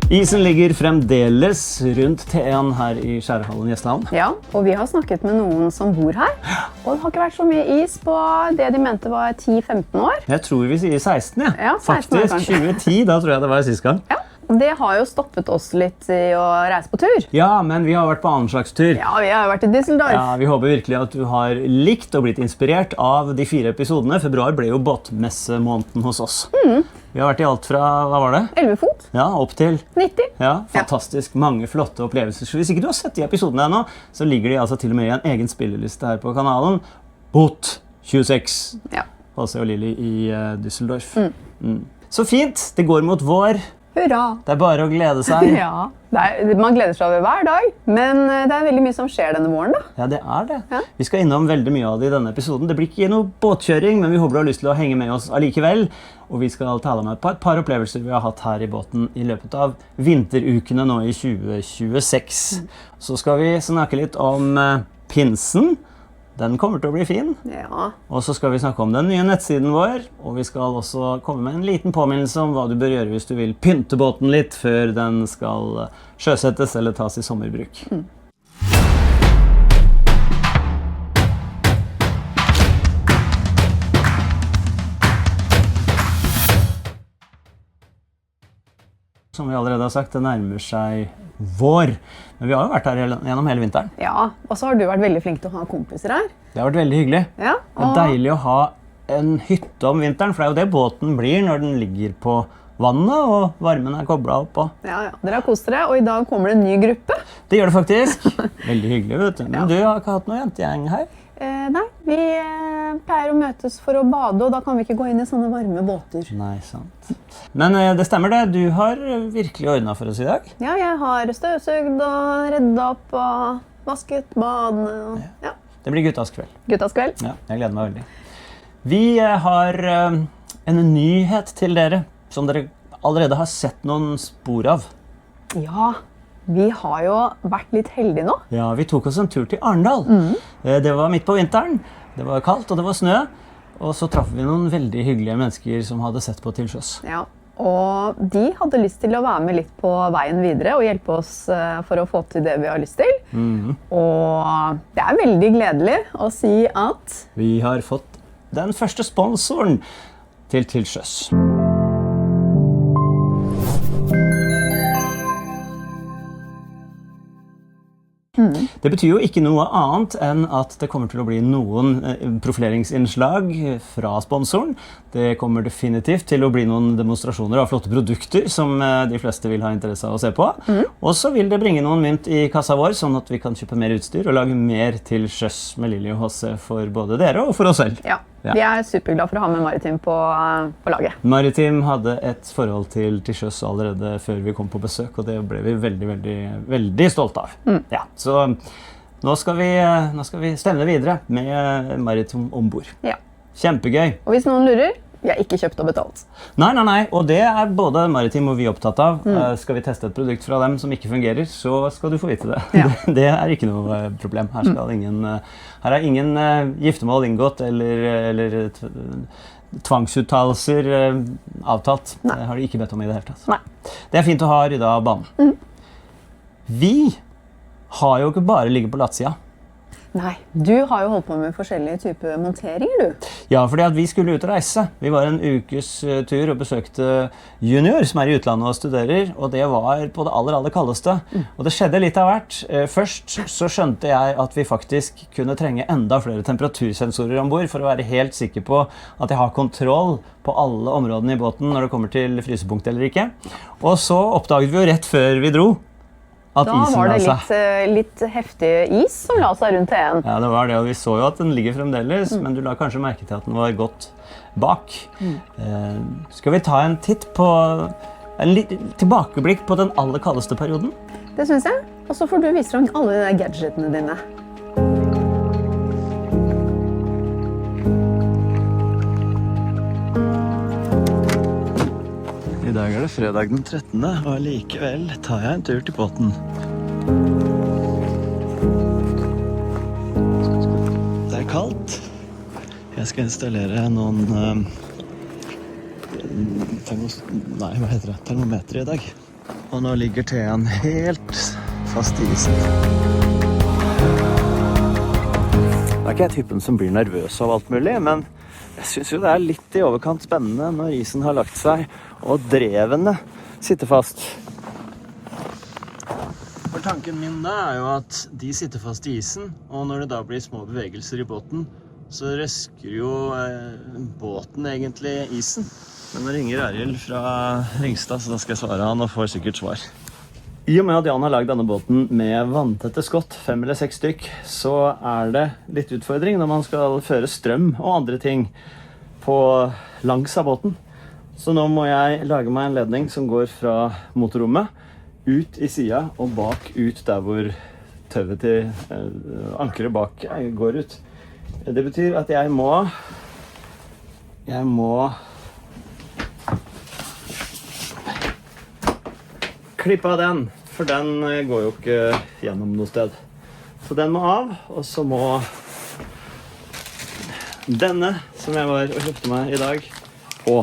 Isen ligger fremdeles rundt T1 her i Skjærhallen i Gjestland. Ja, og vi har snakket med noen som bor her. Og det har ikke vært så mye is på det de mente var 10-15 år. Jeg tror vi sier 16, ja. Ja, 16 år, Faktisk, 2010, da tror jeg det var sist gang. Ja, og det har jo stoppet oss litt i å reise på tur. Ja, men vi har vært på annen slags tur. Ja, vi har vært i Düsseldorf. Ja, vi håper virkelig at du har likt og blitt inspirert av de 4 episodene. Februar ble jo båtmessemåneden hos oss. Vi har vært i alt fra, hva var det? 11 fot. Ja, opp til 90. Ja, fantastisk. Mange flotte opplevelser. Så hvis ikke du har sett de episodene ennå, så ligger de altså til og med i en egen spilleliste her på kanalen. Båt 26. Ja. Hasse og Lili i Düsseldorf. Så fint. Det går mot vår. Hurra! Det er bare å glede seg. Ja, man gleder seg over hver dag, men det er veldig mye som skjer denne våren da. Ja, det er det. Ja. Vi skal innom veldig mye av det i denne episoden. Det blir ikke noe båtkjøring, men vi håper du har lyst til å henge med oss allikevel. Og vi skal tale om et par opplevelser vi har hatt her i båten i løpet av vinterukene nå i 2026. Så skal vi snakke litt om pinsen. Den kommer til å bli fin. Ja. Og så skal vi snakke om den nye nettsiden vår, og vi skal også komme med en liten påminnelse om hva du bør gjøre hvis du vil pynte båten litt før den skal sjøsettes eller tas i sommerbruk. Som vi allerede har sagt, det nærmer seg vår. Men vi har jo vært her gjennom hele vinteren. Ja, og så har du vært veldig flink til å ha kompiser her. Det har vært veldig hyggelig. Ja, Det er deilig å ha en hytte om vinteren, for det er jo det båten blir når den ligger på vannet, og varmen er koblet opp. Ja, dere har kost dere, og i dag kommer det en ny gruppe. Det gjør det faktisk. Veldig hyggelig, vet du. Men du har ikke hatt noe jentegjeng her? Nei, vi pleier å møtes for å bade, og da kan vi ikke gå inn i sånne varme båter. Nei, sant. Men det stemmer det. Du har virkelig ordnet for oss i dag. Ja, jeg har støvsugd og reddet opp og vasket badene. Ja. Det blir guttas kveld. Guttas kveld. Ja, jeg gleder meg veldig. Vi har en nyhet til dere, som dere allerede har sett noen spor av. Ja, vi har jo vært litt heldige nå. Ja, vi tok oss en tur til Arendal. Det var midt på vinteren. Det var kaldt, og det var snø. Og så traff vi noen veldig hyggelige mennesker som hadde sett på til sjøs. Ja, og de hadde lyst til å være med litt på veien videre og hjelpe oss for å få til det vi har lyst til. Og det er veldig gledelig å si at Vi har fått den første sponsoren til sjøs. Det betyr jo ikke noe annet enn at det kommer til å bli noen profileringsinnslag fra sponsoren. Det kommer definitivt til å bli noen demonstrasjoner av flotte produkter som de fleste vil ha interesse av å se på. Og så vil det bringe noen mynt i kassa vår, sånn at vi kan kjøpe mer utstyr og lage mer til sjøs med Lili og Hasse for både dere og for oss selv. Ja, vi er superglade for å ha med Maritim på laget. Maritim hadde et forhold til sjøs allerede før vi kom på besøk, og det ble vi veldig, veldig, veldig stolte av. Ja, så nå skal vi stemme videre med Maritim ombord. Ja. Kjempegøy. Og hvis noen lurer, vi har ikke kjøpt og betalt. Nei, og det er både Maritim og vi opptatt av. Skal vi teste et produkt fra dem som ikke fungerer, så skal du få vite det. Ja. Det er ikke noe problem. Her er ingen giftermål inngått eller tvangsuttalelser avtalt. Nei. Det har de ikke bedt om i det hele tatt. Nei. Det er fint å ha rydda av banen. Vi har jo ikke bare ligget på lattsida. Nei, du har jo holdt på med forskjellige typer monteringer, du. Ja, fordi at vi skulle ut og reise. Vi var en ukes tur og besøkte Junior, som er i utlandet og studerer, og det var på det aller kaldeste. Og det skjedde litt av hvert. Først så skjønte jeg at vi faktisk kunne trenge enda flere temperatursensorer ombord for å være helt sikker på at jeg har kontroll på alle områdene i båten når det kommer til frysepunkt eller ikke. Og så oppdaget vi jo rett før vi dro at Da var det litt heftig is som la seg rundt T1. Ja, det var det, og vi så jo at den ligger fremdeles, men du la kanskje merke til at den var godt bak. Skal vi ta en titt på en tilbakeblikk på den aller kaldeste perioden? Det synes jeg. Og så får du vise frem alle de gadgetene dine. I dag er det fredag den 13., og likevel tar jeg en tur til båten. Det er kaldt. Jeg skal installere noen termometer i dag. Og nå ligger Thean helt fast i isen. Det er ikke jeg typen som blir nervøs av alt mulig, men jeg synes jo det er litt i overkant spennende når isen har lagt seg, og drevene sitter fast. For tanken min da er jo at de sitter fast i isen, og når det da blir små bevegelser i båten, så røsker jo båten egentlig isen. Men nå ringer Arild fra Ringstad, så da skal jeg svare han og får sikkert svar. I og med at Jan har lagd denne båten med vanntette skott, 5 eller 6 stykk, så er det litt utfordring når man skal føre strøm og andre ting på langs av båten. Så nå må jeg lage meg en ledning som går fra motorrommet ut i siden og bak ut der hvor tøvet til ankeret bak går ut. Det betyr at jeg må klippe av den, for den går jo ikke gjennom noe sted. Så den må av, og så må denne, som jeg var og kjøpte meg i dag, på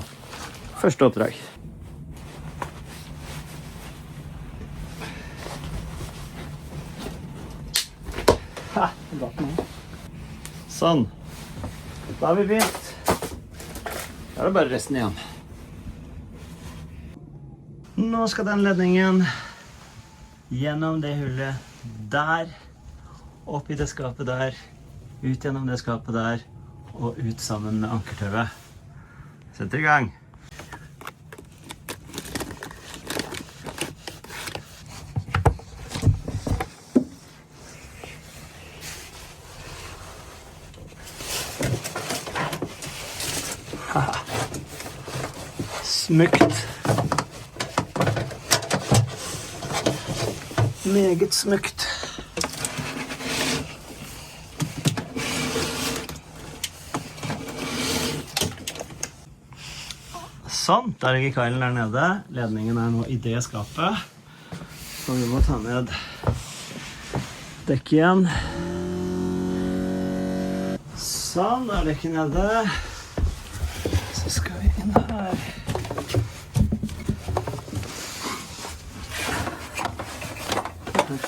første oppdrag. Sånn. Da har vi begynt. Da er det bare resten igjen. Nå skal den ledningen gjennom det hullet der, opp i det skapet der, ut gjennom det skapet der, og ut sammen med ankertøvet. Setter i gang. Smukt. Meget smukt. Sånn, der ligger kailen der nede. Ledningen er nå i det skapet. Så vi må ta ned dekket igjen. Sånn, der er dekket nede. Så skal vi inn her.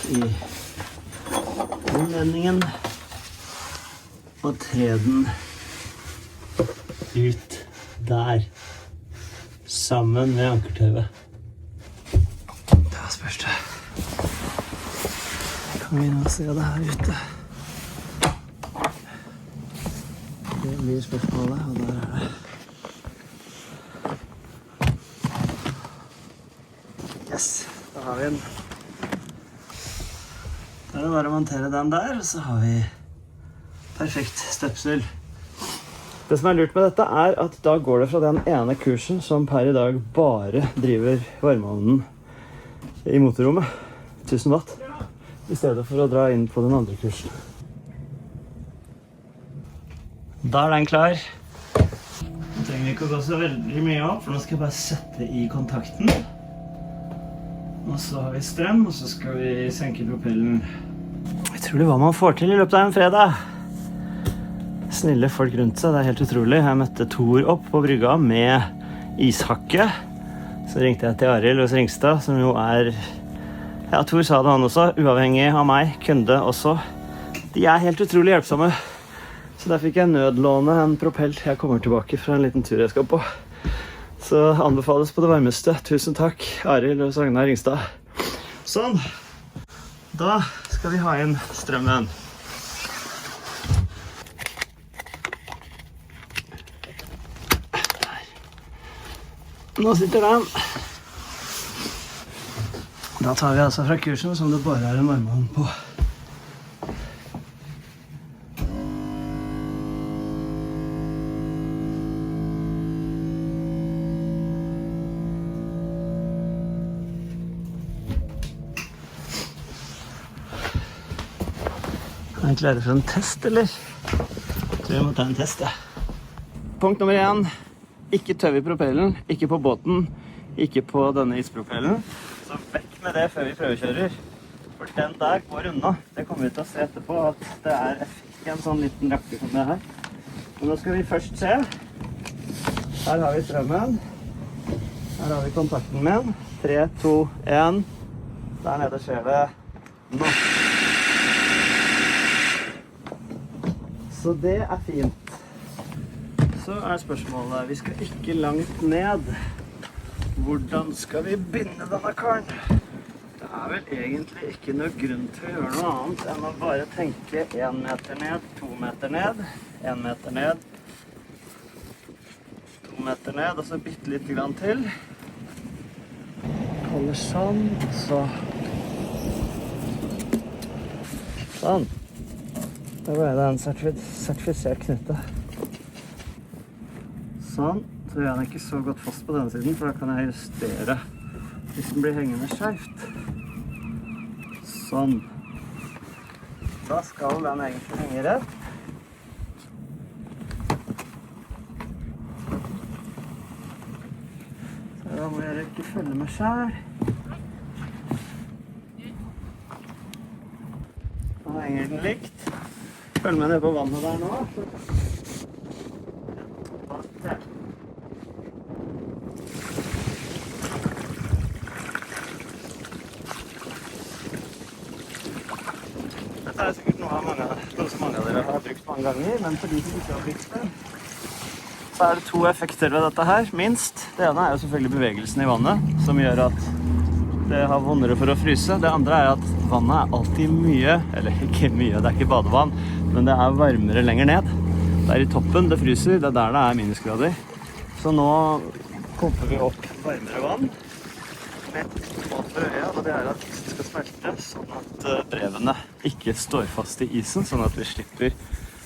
I innledningen og tre den ut der sammen med ankertøvet. Da spørs det. Kan vi nå se det her ute? Det blir spørsmålet, og der er det. Yes, da har vi den. Da er det bare å montere den der, og så har vi perfekt støpsel. Det som er lurt med dette er at da går det fra den ene kursen som per i dag bare driver varmeovnen i motorrommet, 1000 watt, i stedet for å dra inn på den andre kursen. Da er den klar. Nå trenger vi ikke å gå så veldig mye opp, for nå skal jeg bare sette i kontakten. Og så har vi strøm, og så skal vi senke propellen. Utrolig hva man får til i løpet av en fredag. Snille folk rundt seg, det er helt utrolig. Jeg møtte Thor opp på brygga med ishakke. Så ringte jeg til Arild hos Ringstad, som jo er, ja, Thor sa det han også, uavhengig av meg, kunde også. De er helt utrolig hjelpsomme. Så der fikk jeg nødlåne en propell. Jeg kommer tilbake fra en liten tur jeg skal på. Så anbefales på det varmeste. Tusen takk, Arild og Sagnar Ringstad. Sånn. Da skal vi ha inn strømmen. Nå sitter den. Da tar vi altså fra kursen som det bare er en varmeovn på. Er jeg klar for en test, eller? Jeg tror jeg må ta en test, ja. Punkt nummer 1. Ikke tøv i propellen, ikke på båten, ikke på denne ispropellen. Så vekk med det før vi prøvekjører. For den der går unna. Det kommer vi til å se etterpå, at det er effekt i en sånn liten rakke som det her. Men nå skal vi først se. Her har vi strømmen. Her har vi kontakten min. 3, 2, 1. Der nede skjer det nå. Så det fint. Så spørsmålet, vi skal ikke langt ned. Hvordan skal vi binde denne karen? Det vel egentlig ikke noe grunn til å gjøre noe annet enn å bare tenke 1 meter ned, 2 meter ned, 1 meter ned, 2 meter ned, og så bitte litt grann til. Holder sånn, så sånn. Da ble det en sertifisert knytte. Sånn, så gjør den ikke så godt fast på denne siden, for da kan jeg justere hvis den blir hengende skjevt. Sånn. Da skal den egentlig henge rett. Så da må jeg ikke følge med skjær. Da henger den likt. Følg med ned på vannet der nå. Dette sikkert noe som mange av dere har brukt mange ganger, men for de som ikke har brukt det, så det 2 effekter ved dette her, minst. Det ene jo selvfølgelig bevegelsen i vannet, som gjør at det har vondere for å fryse. Det andre at vannet alltid mye, eller ikke mye, det ikke badevann, men det varmere lenger ned. Det i toppen det fryser, det der det minusgrader. Så nå pumper vi opp varmere vann med mål for øya, og det at isen skal smelte, sånn at brevene ikke står fast i isen, sånn at vi slipper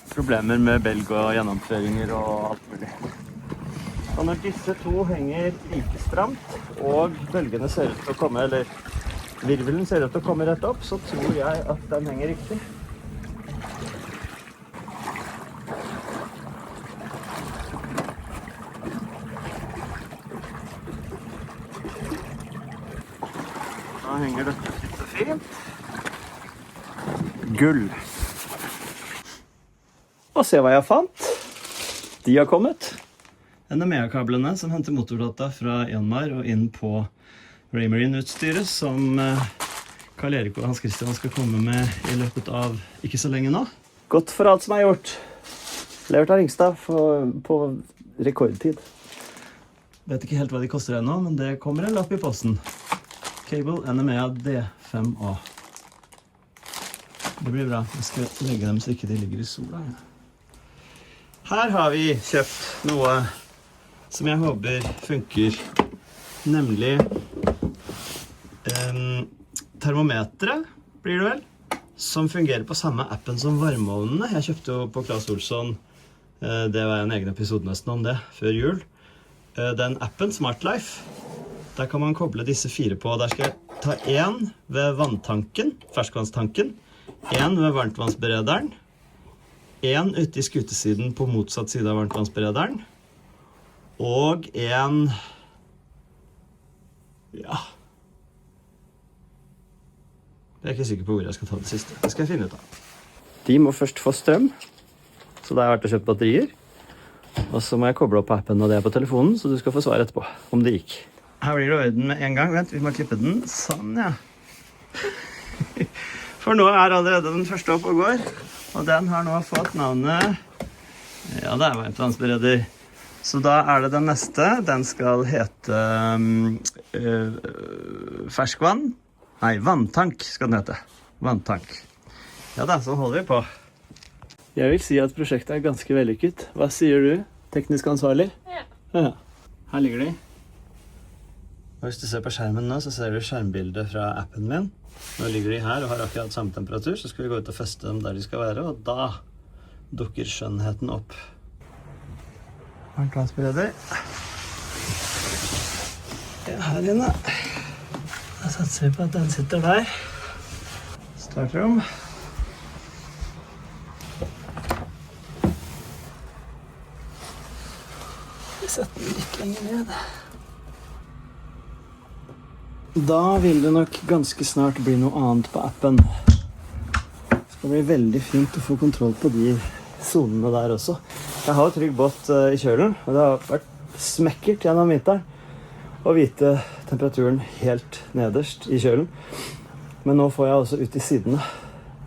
problemer med belg og gjennomføringer og alt mulig. Og når disse 2 henger like stramt, og bølgene ser ut til å komme, eller virvelen ser ut til å komme rett opp, så tror jeg at den henger riktig. Da henger dette litt fint. Gull. Og se hva jeg fant. De har kommet. NMEA-kablene som henter motordata fra Janmar og inn på Raymarine-utstyret som Karl Erik og Hans Christian skal komme med i løpet av ikke så lenge nå. Godt for alt som gjort. Levert av Ringstad på rekordtid. Vet ikke helt hva de koster ennå, men det kommer en lapp i posten. Cable NMEA D5A. Det blir bra. Jeg skal legge dem så ikke de ligger i sola. Her har vi kjøpt noe som jeg håper funker, nemlig termometre, blir det vel, som fungerer på samme appen som varmeovnene. Jeg kjøpte jo på Claes Olsson, det var en egen episode nesten om det, før jul. Den appen, SmartLife, der kan man koble disse 4 på. Der skal jeg ta 1 ved vanntanken, ferskvannstanken, 1 ved varmtvannsberederen, 1 ute i skutesiden på motsatt side av varmtvannsberederen, og 1, ja, jeg ikke sikker på hvor jeg skal ta det siste. Det skal jeg finne ut av. De må først få strøm, så da har jeg vært og kjøpt batterier, og så må jeg koble opp på appen når det på telefonen, så du skal få svar etterpå, om det gikk. Her blir det orden med en gang. Vent, vi må klippe den. Sånn, ja. For nå allerede den første opp og går, og den har nå fått navnet, ja, det varmtvannsbereder. Så da det den neste. Den skal hete ferskvann. Nei, vanntank skal den hete. Vanntank. Ja da, så holder vi på. Jeg vil si at prosjektet ganske vellykket. Hva sier du, teknisk ansvarlig? Ja. Ja. Her ligger de. Og hvis du ser på skjermen nå, så ser du skjermbildet fra appen min. Nå ligger de her og har akkurat samme temperatur, så skal vi gå ut og feste dem der de skal være, og da dukker skjønnheten opp. Varmtvannsbereder. Her inne. Da satser vi på at den sitter der. Startrom. Vi setter den litt lenger ned. Da vil det nok ganske snart bli noe annet på appen. Det skal bli veldig fint å få kontroll på de zonene der også. Jeg har trygg båt i kjølen, og det har vært smekkert gjennom vinteren. å vite temperaturen helt nederst i kjølen. Men nå får jeg også ut i sidene.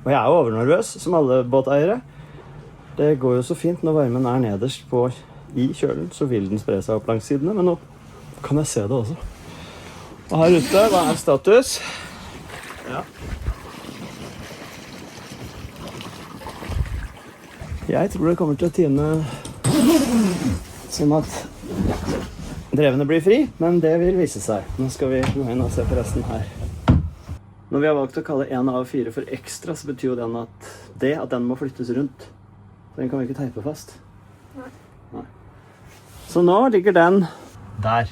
Og jeg er jo overnervøs, som alle båteiere. Det går jo så fint når varmen er nederst i kjølen, så vil den spre seg opp langs sidene, men nå kan jeg se det også. Og her ute, hva er status? Ja. Jeg tror det kommer til å tine sånn at drevene blir fri, men det vil vise seg. Nå skal vi gå inn og se på resten her. Når vi har valgt å kalle 1 av 4 for ekstra, så betyr jo den at den må flyttes rundt. Den kan vi ikke teipe fast. Nei. Så nå ligger den der.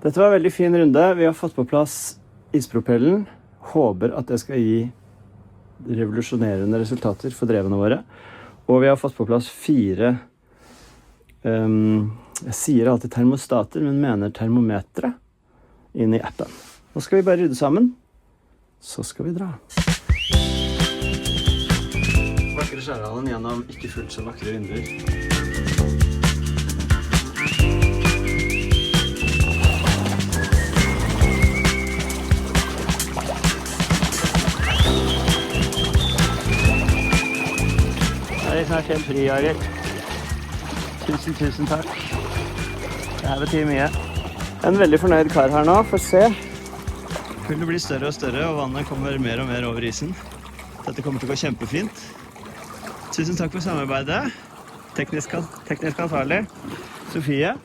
Dette var en veldig fin runde. Vi har fått på plass ispropellen. Håper at det skal gi revolusjonerende resultater for drevene våre. Og vi har fått på plass 4, jeg sier alltid termostater, men mener termometre, inn i appen. Nå skal vi bare rydde sammen, så skal vi dra. Vakre Skjærhallen gjennom ikke fullt så vakre vinduer. Jeg er snart helt fri, Arild. Tusen takk. Det her betyr mye. En veldig fornøyd kar her nå, for se. Kullet blir større og større, og vannet kommer mer og mer over isen. Dette kommer til å gå kjempefint. Tusen takk for samarbeidet. Teknisk ansvarlig. Sofie.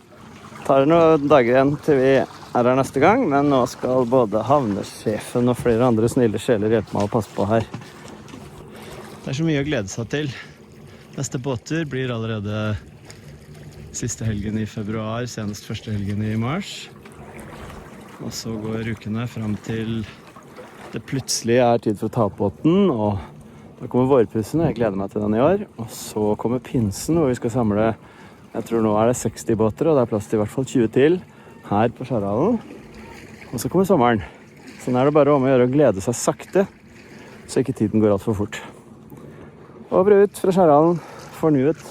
Tar noen dager igjen til vi er her neste gang, men nå skal både havnesjefen og flere andre snille sjeler hjelpe meg å passe på her. Det er så mye å glede seg til. Neste båttur blir allerede siste helgen i februar, senest første helgen i mars. Og så går ukene frem til det plutselig er tid for å ta opp båten, og da kommer vårpussen, jeg gleder meg til den i år. Og så kommer pinsen, hvor vi skal samle, jeg tror nå er det 60 båter, og det er plass til i hvert fall 20 til, her på Skjærhallen. Og så kommer sommeren. Sånn er det bare om å gjøre å glede seg sakte, så ikke tiden går alt for fort. Over og ut fra Skjærhallen, fornyet.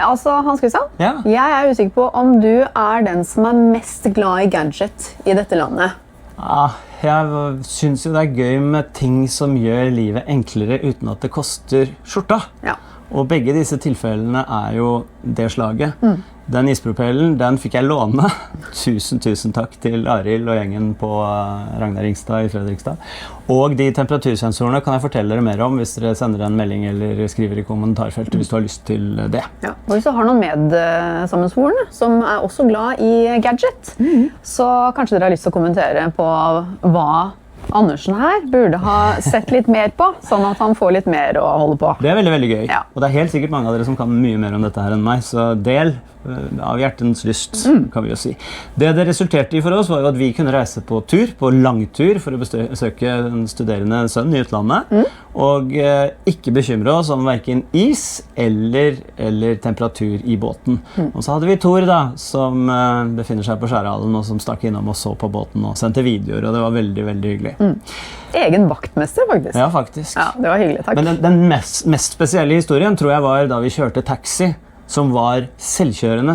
Altså, Hans Christian, Ja. jeg er usikker på om du er den som er mest glad i gadget i dette landet. Ja, jeg synes jo det er gøy med ting som gjør livet enklere uten at det koster skjorta. Ja. Og begge disse tilfellene er jo det slaget. Den ispropellen, den fikk jeg låne. Tusen takk til Arild og gjengen på Ragnar Ringstad i Fredrikstad. Og de temperatursensorene kan jeg fortelle dere mer om hvis dere sender en melding eller skriver i kommentarfeltet hvis du har lyst til det. Ja. Og hvis du har noen medsammensvorne som er også glad i gadget, så kanskje dere har lyst til å kommentere på hva Andersen her burde ha sett litt mer på, sånn at han får litt mer å holde på. Det er veldig, veldig gøy. Ja. Og det er helt sikkert mange av dere som kan mye mer om dette her enn meg, så del av hjertens lyst, kan vi jo si. Det resulterte i for oss var jo at vi kunne reise på tur, på langtur, for å besøke en studerende sønn i utlandet, og ikke bekymre oss om hverken is eller temperatur i båten. Og så hadde vi Tor da, som befinner seg på Skjærhallen, og som stakk innom og så på båten og sendte videoer, og det var veldig, veldig hyggelig. Egen vaktmester, faktisk. Ja, faktisk. Ja, det var hyggelig, takk. Men den mest spesielle historien tror jeg var da vi kjørte taxi, som var selvkjørende,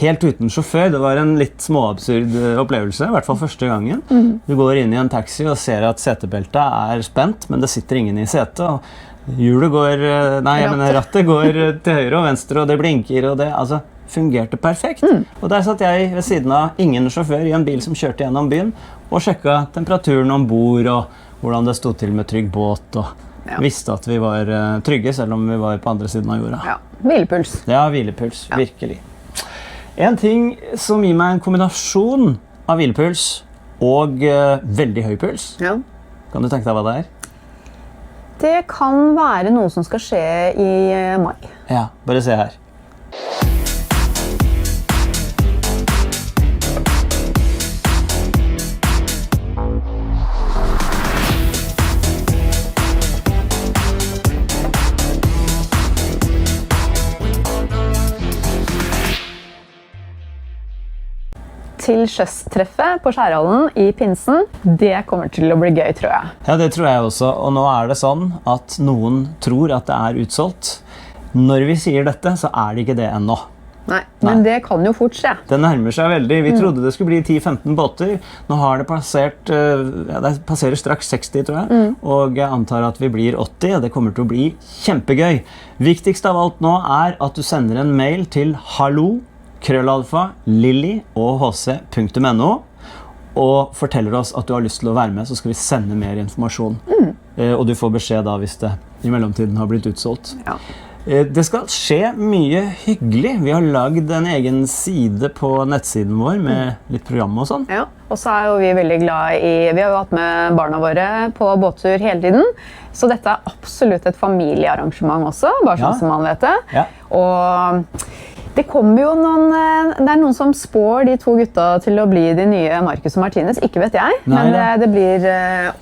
helt uten sjåfør. Det var en litt småabsurd opplevelse, i hvert fall første gangen. Du går inn i en taxi og ser at setebeltet er spent, men det sitter ingen i setet. Og rattet går til høyre og venstre, og det blinker, og det fungerte perfekt. Og der satt jeg ved siden av ingen sjåfør i en bil som kjørte gjennom byen, og sjekket temperaturen ombord, og hvordan det stod til med trygg båt, og visste at vi var trygge, selv om vi var på andre siden av jorda. Ja, hvilepuls. Ja, hvilepuls, virkelig. En ting som gir meg en kombinasjon av hvilepuls og veldig høy puls. Ja. Kan du tenke deg hva det er? Det kan være noe som skal skje i mai. Ja, bare se her. Til sjøstreffet på Skjærhallen i pinsen. Det kommer til å bli gøy, tror jeg. Ja, det tror jeg også. Og nå er det sånn at noen tror at det er utsolgt. Når vi sier dette, så er det ikke det ennå. Nei, men det kan jo fort skje. Det nærmer seg veldig. Vi trodde det skulle bli 10-15 båter. Nå har det passert, det passerer straks 60, tror jeg. Og jeg antar at vi blir 80, og det kommer til å bli kjempegøy. Viktigst av alt nå er at du sender en mail til hallo@lilly-og-hc.no og forteller oss at du har lyst til å være med, så skal vi sende mer informasjon. Og du får beskjed da hvis det i mellomtiden har blitt utsolgt. Ja. Det skal skje mye hyggelig. Vi har lagd en egen side på nettsiden vår med litt program og sånn. Ja, og så er jo vi veldig glad i, vi har jo hatt med barna våre på båttur hele tiden, så dette er absolutt et familiearrangement også, bare sånn som man vet det. Ja. Og det kommer jo det er noen som spår de to gutta til å bli de nye Marcus og Martinez, ikke vet jeg, men det blir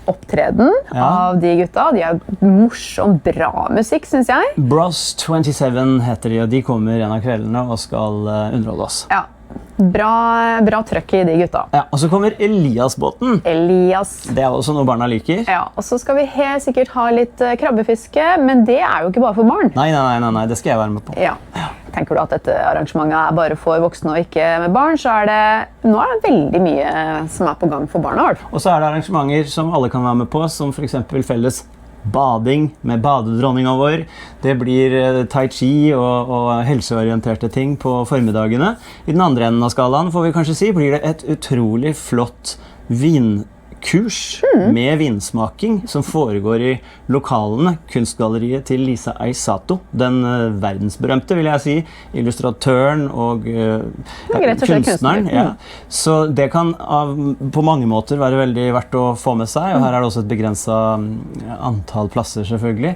opptreden av de gutta. De er morsom, bra musikk, synes jeg. Bros 27 heter de, og de kommer en av kveldene og skal underholde oss. Ja, bra trøkk i de gutta. Ja, og så kommer Elias-båten. Elias. Det er også noe barna liker. Ja, og så skal vi helt sikkert ha litt krabbefiske, men det er jo ikke bare for barn. Nei, det skal jeg være med på. Ja. Tenker du at dette arrangementet er bare for voksne og ikke med barn, så nå er det veldig mye som er på gang for barna. Og så er det arrangementer som alle kan være med på, som for eksempel felles bading med badedronninga vår. Det blir tai chi og helseorienterte ting på formidagene. I den andre enden av skalaen får vi kanskje si, blir det et utrolig flott vinkurs med vinsmaking som foregår i lokalene, kunstgalleriet til Lisa Eisato, den verdensberømte, vil jeg si, illustratøren og kunstneren. Ja. Så det kan på mange måter være veldig verdt å få med seg, og her er det også et begrenset antall plasser selvfølgelig.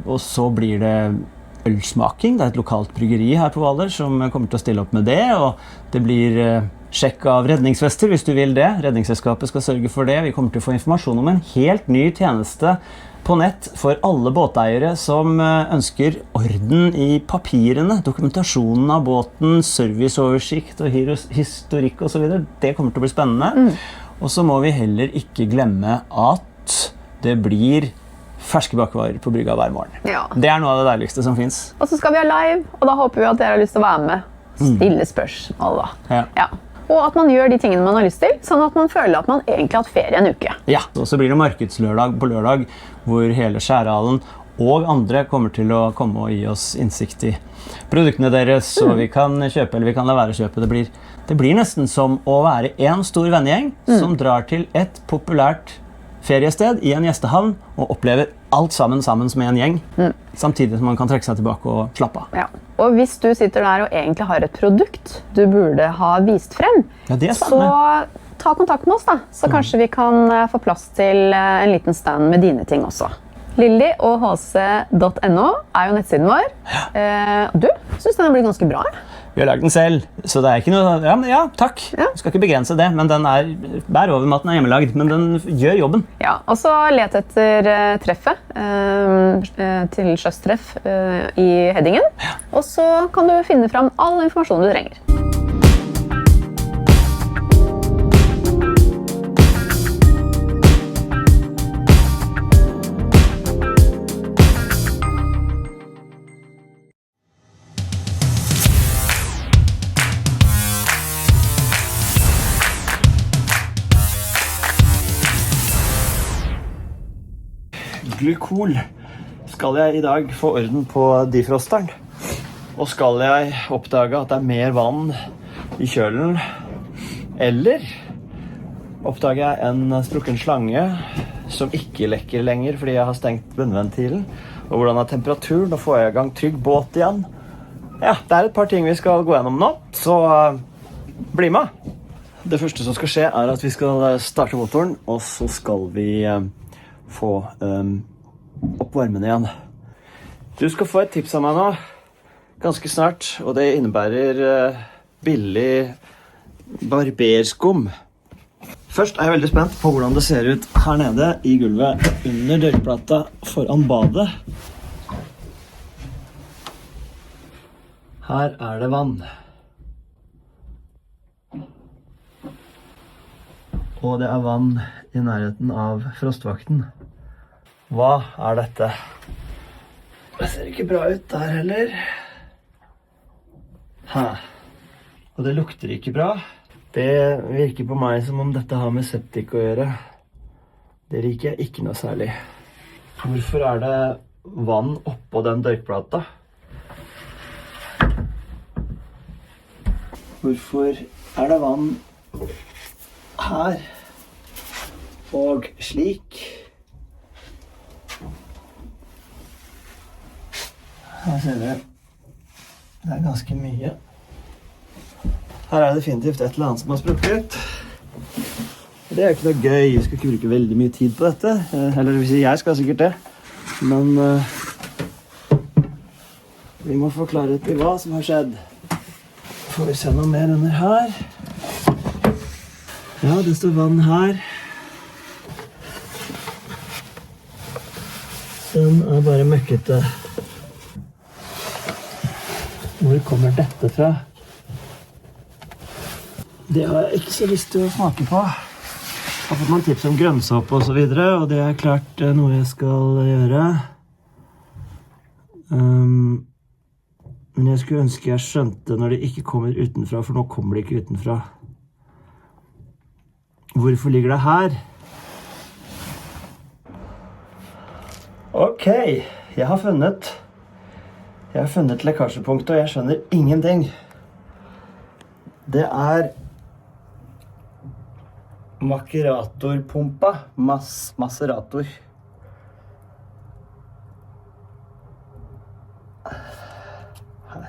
Og så blir det ølsmaking. Det er et lokalt bryggeri her på Hvaler som kommer til å stille opp med det, og det blir sjekk av redningsvester hvis du vil det. Redningsselskapet skal sørge for det. Vi kommer til å få informasjon om en helt ny tjeneste på nett for alle båteiere som ønsker orden i papirene, dokumentasjonen av båten, serviceoversikt og historikk og så videre. Det kommer til å bli spennende. Og så må vi heller ikke glemme at det blir ferske bakvarer på brygga hver morgen. Ja. Det er noe av det deiligste som finnes. Og så skal vi ha live, og da håper vi at dere har lyst til å være med. Stille spørsmål da. Ja. Og at man gjør de tingene man har lyst til, sånn at man føler at man egentlig har hatt ferie en uke. Ja, og så blir det markedslørdag på lørdag, hvor hele Skjærhallen og andre kommer til å komme og gi oss innsikt i produktene deres, så vi kan kjøpe eller vi kan la være å kjøpe. Det blir nesten som å være en stor vennegjeng som drar til et populært feriested i en gjestehavn og opplever alt sammen som en gjeng, samtidig som man kan trekke seg tilbake og slappe av. Ja. Og hvis du sitter der og egentlig har et produkt du burde ha vist frem, så ta kontakt med oss da, så kanskje vi kan få plass til en liten stand med dine ting også. lilly-og-hc.no er jo nettsiden vår. Du synes den har blitt ganske bra, Vi har lagd den selv, så det er ikke noe... Ja, takk. Jeg skal ikke begrense det, men den bær over med at den er hjemmelagd, men den gjør jobben. Ja, og så let etter treffet til sjøstreff i headingen, og så kan du finne fram all informasjon du trenger. Glykol. Skal jeg i dag få orden på defrosteren? Og skal jeg oppdage at det er mer vann i kjølen? Eller oppdager jeg en sprukken slange som ikke lekker lenger fordi jeg har stengt bunnventilen? Og hvordan er temperaturen? Da får jeg i gang trygg båt igjen. Ja, det er et par ting vi skal gå gjennom nå, så bli med! Det første som skal skje er at vi skal starte motoren, og så skal vi få opp varmen igjen. Du skal få et tips av meg nå, ganske snart, og det innebærer billig barberskum. Først er jeg veldig spent på hvordan det ser ut her nede i gulvet under dørplata foran badet. Her er det vann. Og det er vann i nærheten av frostvakten. Hva er dette? Det ser ikke bra ut der heller. Og det lukter ikke bra. Det virker på meg som om dette har med septik å gjøre. Det liker jeg ikke noe særlig. Hvorfor er det vann oppå den dørkplata? Hvorfor er det vann her og slik? Her ser dere. Det er ganske mye. Her er det definitivt et eller annet som har sprukket. Det er ikke noe gøy. Vi skal ikke bruke veldig mye tid på dette. Eller det vil si, jeg skal sikkert det. Men vi må få klarhet i hva som har skjedd. Får vi se noe mer under her. Ja, det står vann her. Den er bare møkkete. Hvor kommer dette fra? Det har jeg ikke så lyst til å smake på. Jeg har fått noen tips om grønnsåpe og så videre, og det er klart noe jeg skal gjøre. Men jeg skulle ønske jeg skjønte når det ikke kommer utenfra, for nå kommer det ikke utenfra. Hvorfor ligger det her? Ok, jeg har funnet lekkasjepunktet, og jeg skjønner ingenting. Det er makeratorpumpa, macerator. Her.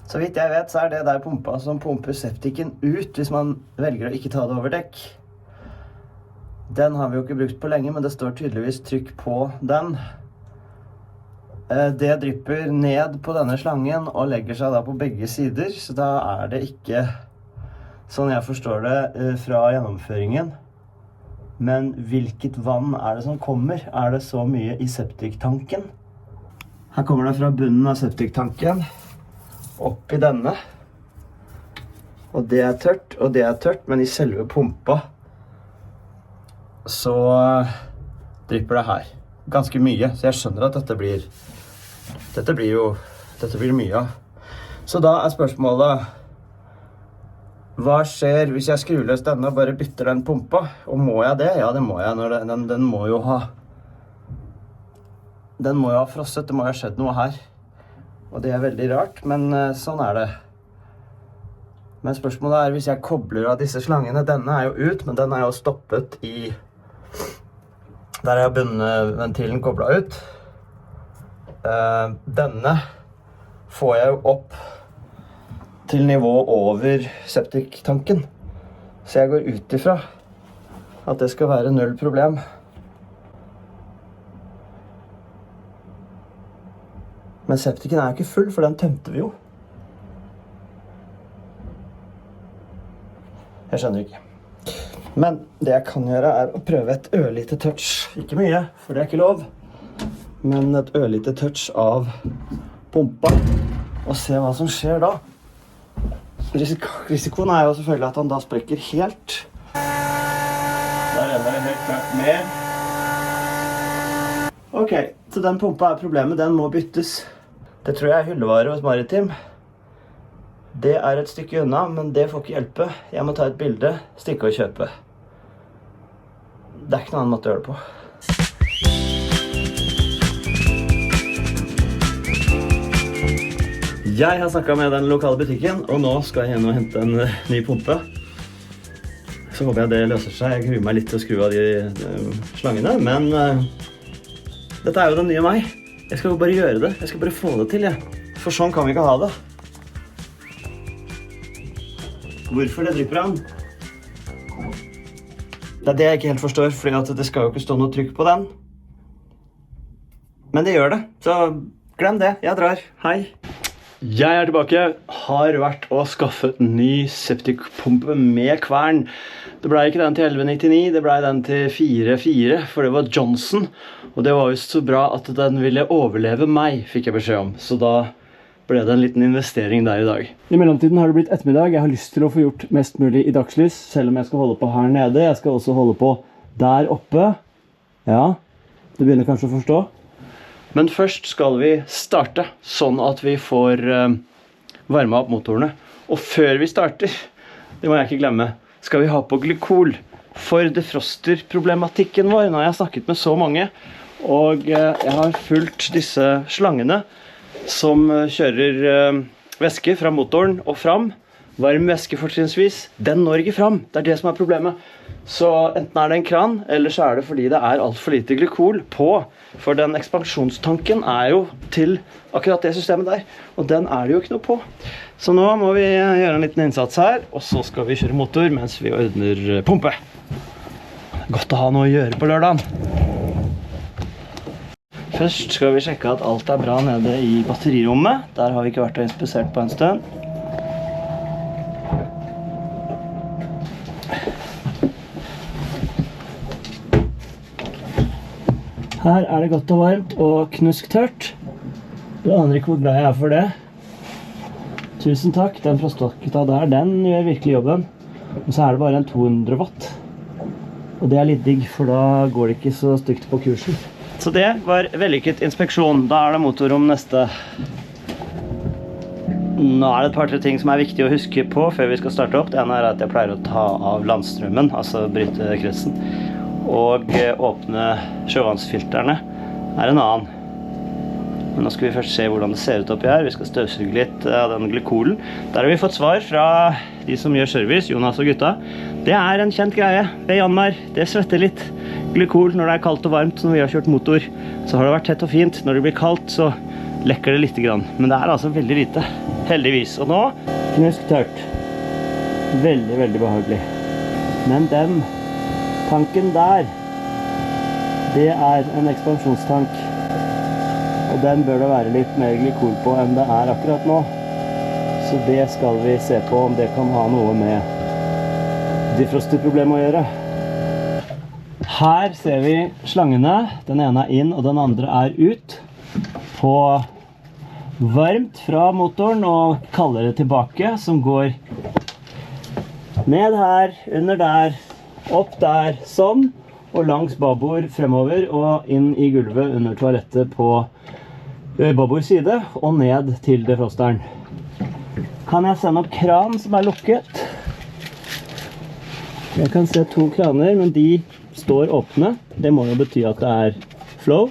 Så vidt jeg vet, så er det der pumpa som pumper septiken ut hvis man velger å ikke ta det over dekk. Den har vi jo ikke brukt på lenge, men det står tydeligvis trykk på den. Det drypper ned på denne slangen og legger seg da på begge sider, så da er det ikke, sånn jeg forstår det, fra gjennomføringen. Men hvilket vann er det som kommer? Er det så mye i septiktanken? Her kommer det fra bunnen av septiktanken, opp i denne. Og det er tørt, men i selve pumpa så drypper det her. Ganske mye, så jeg skjønner at dette blir mye av. Så da er spørsmålet, hva skjer hvis jeg skrur løs denne og bare bytter den pumpa? Og må jeg det? Ja, det må jeg. Når den må jo ha frosset, det må jo ha skjedd noe her. Og det er veldig rart, men sånn er det. Men spørsmålet er, hvis jeg kobler av disse slangene, denne er jo ut, men den er jo stoppet i der er bunnventilen koblet ut. Denne får jeg jo opp til nivå over septiktanken. Så jeg går ut ifra at det skal være null problem. Men septiken er jo ikke full, for den tømte vi jo. Jeg skjønner ikke. Men det jeg kan gjøre er å prøve et ørlite touch. Ikke mye, for det er ikke lov. Men et ørlite touch av pumpa. Og se hva som skjer da. Risikoen er jo selvfølgelig at han da sprekker helt. Der renner det helt klart mer. Ok, så den pumpa er problemet. Den må byttes. Det tror jeg er hyllevare hos Maritim. Det er et stykke unna, men det får ikke hjelpe. Jeg må ta et bilde, stikke og kjøpe. Det er ikke noen annen måte å gjøre det på. Jeg har snakket med den lokale butikken, og nå skal jeg inn og hente en ny pumpe. Så håper jeg det løser seg. Jeg gruer meg litt til å skru av de slangene, men dette er jo den nye meg. Jeg skal jo bare gjøre det. Jeg skal bare få det til, jeg. For sånn kan vi ikke ha det. Hvorfor det drypper han? Det er det jeg ikke helt forstår, fordi at det skal jo ikke stå noe trykk på den. Men det gjør det, så glem det. Jeg drar. Hei. Jeg er tilbake. Har vært og skaffet ny septikpumpe med kvern. Det ble ikke den til 1199, det ble den til 44, for det var Johnson. Og det var just så bra at den ville overleve meg, fikk jeg beskjed om. Så da ble det en liten investering der i dag. I mellomtiden har det blitt ettermiddag. Jeg har lyst til å få gjort mest mulig i dagslys, selv om jeg skal holde på her nede. Jeg skal også holde på der oppe. Ja, du begynner kanskje å forstå. Men først skal vi starte, sånn at vi får varme opp motorene. Og før vi starter, det må jeg ikke glemme, skal vi ha på glykol. For defroster-problematikken vår, nå har jeg snakket med så mange, og jeg har fulgt disse slangene som kjører væske fra motoren og fram. Varm væske fortrinnsvis, den når ikke fram, det det som problemet. Så enten det en kran, eller så det fordi det alt for lite glykol på. For den ekspansjonstanken jo til akkurat det systemet der, og den det jo ikke noe på. Så nå må vi gjøre en liten innsats her, og så skal vi kjøre motor mens vi ordner pumpe. Godt å ha noe å gjøre på lørdagen. Først skal vi sjekke at alt bra nede i batterirommet. Der har vi ikke vært og inspisert på en stund. Her det godt og varmt og knusktørt. Du aner ikke hvor glad jeg for det. Tusen takk, den frostvasketa der, den gjør virkelig jobben. Og så det bare en 200 watt. Og det litt digg, for da går det ikke så stygt på kursen. Så det var vellykket inspeksjon. Da det motorrom neste. Nå det et par-tre ting som viktig å huske på før vi skal starte opp. Det ene at jeg pleier å ta av landstrømmen, altså bryte kretsen. Og åpne sjøvannsfilterne en annen. Men nå skal vi først se hvordan det ser ut oppi her. Vi skal støvsuge litt av den glykolen. Der har vi fått svar fra de som gjør service, Jonas og gutta. Det en kjent greie. Ved Janmar, det svetter litt glykol når det kaldt og varmt. Når vi har kjørt motor, så har det vært tett og fint. Når det blir kaldt, så lekker det litt grann. Men det altså veldig lite, heldigvis. Og nå, knusktørt. Veldig, veldig behagelig. Men den tanken der, det en ekspansjonstank. Og den bør det være litt mer glykol på enn det akkurat nå. Så det skal vi se på om det kan ha noe med defrosterproblemet å gjøre. Her ser vi slangene. Den ene inn og den andre ut. På varmt fra motoren og kaldere tilbake, som går ned her, under der, opp der, sånn. Og langs babord fremover og inn i gulvet under toalettet på babord side og ned til defrosteren. Kan jeg sende opp kran som lukket? Jeg kan se 2 kraner, men de står åpne. Det må jo bety at det flow.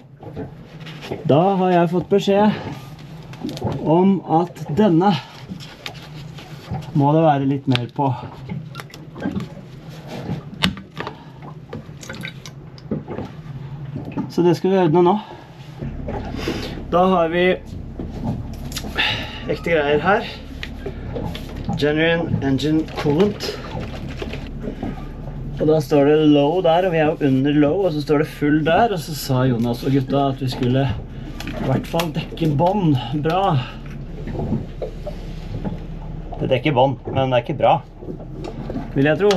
Da har jeg fått beskjed om at denne må det være litt mer på. Så det skal vi ordne nå. Da har vi ekte greier her. Genuine Engine Coolant. Og da står det low der, og vi jo under low, og så står det full der. Og så sa Jonas og gutta at vi skulle i hvert fall dekke bånd. Bra. Det dekker bånd, men det ikke bra. Vil jeg tro.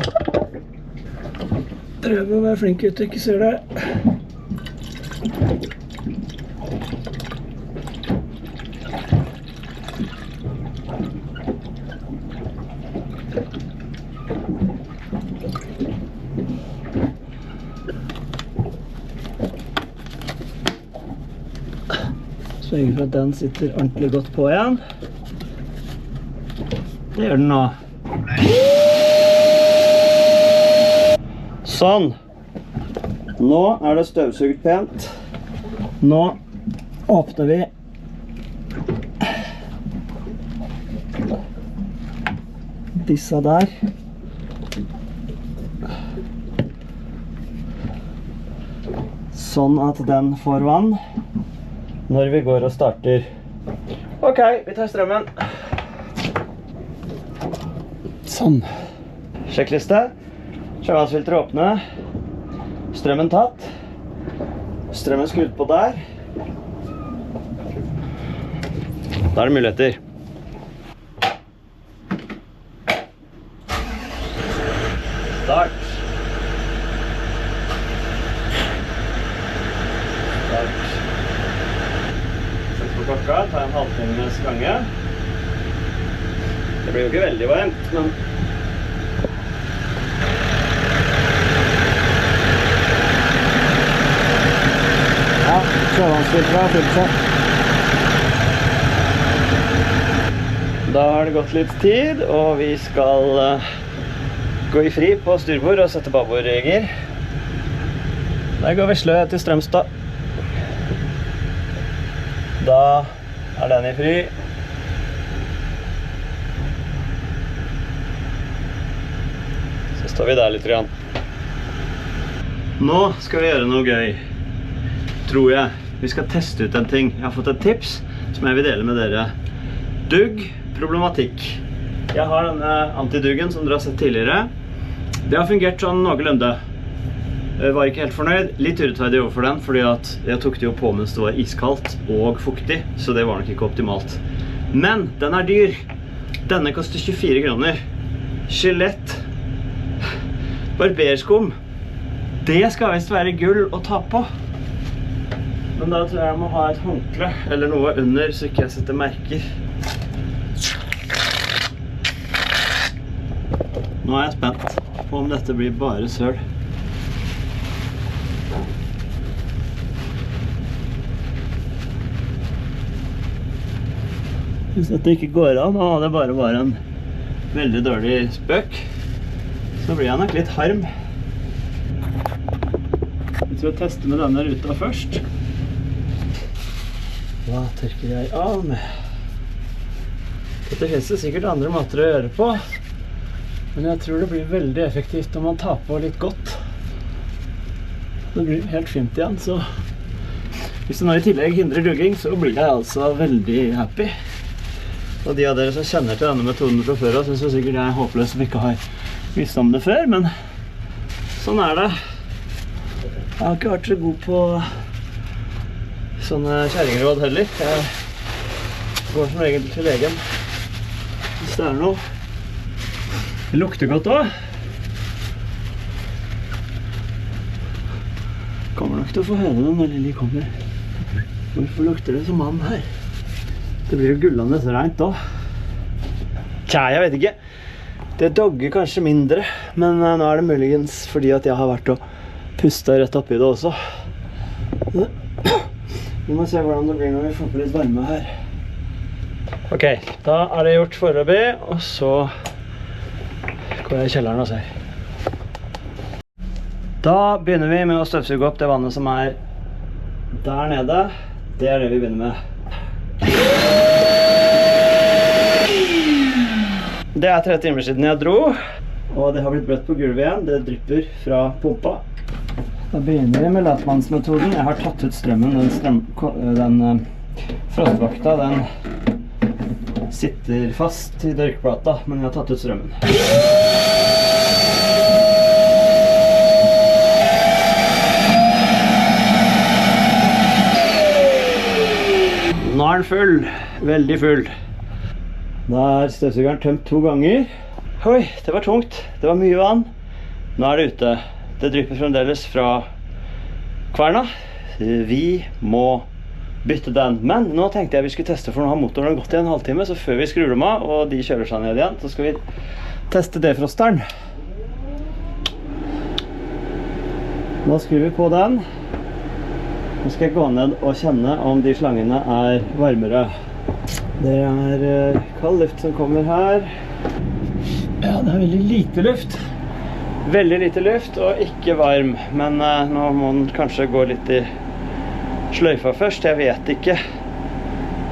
Prøv å være flink ut, ikke ser det. Sørger for at den sitter ordentlig godt på igjen. Det gjør den nå. Sånn. Nå det støvsuget pent. Nå åpner vi disse der. Sånn at den får vann når vi går og starter. Ok, vi tar strømmen. Sånn. Sjekkliste. Sjøvannsfilter åpne. Strømmen tatt. Strømmen skrudd på der. Da det muligheter. Start. Sett på klokka, ta en halvtimes gange. Det blir jo ikke veldig varmt, men ja, Sjøvannsfilteret har fylt seg. Da har det gått litt tid, og vi skal gå i fri på styrbord og sette babordgir. Der går Vesle til Strømstad. Da er den i fri. Så står vi der litt grann. Nå skal vi gjøre noe gøy, tror jeg. Vi skal teste ut en ting. Jeg har fått et tips som jeg vil dele med dere. Dugg, problematikk. Jeg har denne antiduggen som dere har sett tidligere. Det har fungert sånn noenlunde. Jeg var ikke helt fornøyd, litt urettferdig overfor den, fordi at jeg tok det jo på mens det var iskaldt og fuktig, så det var nok ikke optimalt. Men den er dyr. Denne koster 24 kroner. Skjelett. Barberskum. Det skal visst være gull å ta på. Men da tror jeg jeg må ha et håndkle eller noe under, så ikke jeg setter merker. Nå er jeg spent på om dette blir bare søl. Hvis dette ikke går an, og det bare var en veldig dårlig spøk, så blir jeg nok litt harm. Jeg tror jeg tester med denne ruta først. Hva tørker jeg av med? Dette finnes det sikkert andre måter å gjøre på, men jeg tror det blir veldig effektivt om man tar på litt godt. Det blir helt fint igjen, så hvis det nå i tillegg hindrer dugging, så blir jeg altså veldig happy. Og de av dere som kjenner til denne metoden fra før, synes jeg sikkert jeg er håpløs som ikke har visst om det før, men sånn er det. Jeg har ikke vært så god på sånne kjerringråd heller. Jeg går som regel til legen hvis det er noe. Det lukter godt også. Kommer nok til å få høre det når Lili kommer. Hvorfor lukter det som mann her? Det blir jo gullende rent da. Tja, jeg vet ikke. Det dogger kanskje mindre, men nå er det muligens fordi at jeg har vært og pustet rett oppi det også. Vi må se hvordan det blir når vi får på litt varme her. Ok, da er det gjort foreløpig, og så går jeg i kjelleren og ser. Da begynner vi med å støvsuge opp det vannet som er der nede. Det er det vi begynner med. Det er 3 timer siden jeg dro, og det har blitt bløtt på gulvet igjen. Det drypper fra pumpa. Da begynner vi med latmannsmetoden. Jeg har tatt ut strømmen. Den frostvakta, den sitter fast i dørkplata, men jeg har tatt ut strømmen. Nå er den full. Veldig full. Da er støvsugeren tømt 2 ganger. Oi, det var tungt. Det var mye vann. Nå er det ute. Det drypper fremdeles fra kverna. Vi må bytte den. Men nå tenkte jeg vi skulle teste, for nå har motoren gått i en halvtime, så før vi skrur dem av, og de kjøler seg ned igjen, så skal vi teste defrosteren. Nå skrur vi på den. Nå skal jeg gå ned og kjenne om de slangene er varmere. Det er kald luft som kommer her. Ja, det er veldig lite luft. Veldig lite luft og ikke varm. Men nå må den kanskje gå litt i sløyfa først. Jeg vet ikke.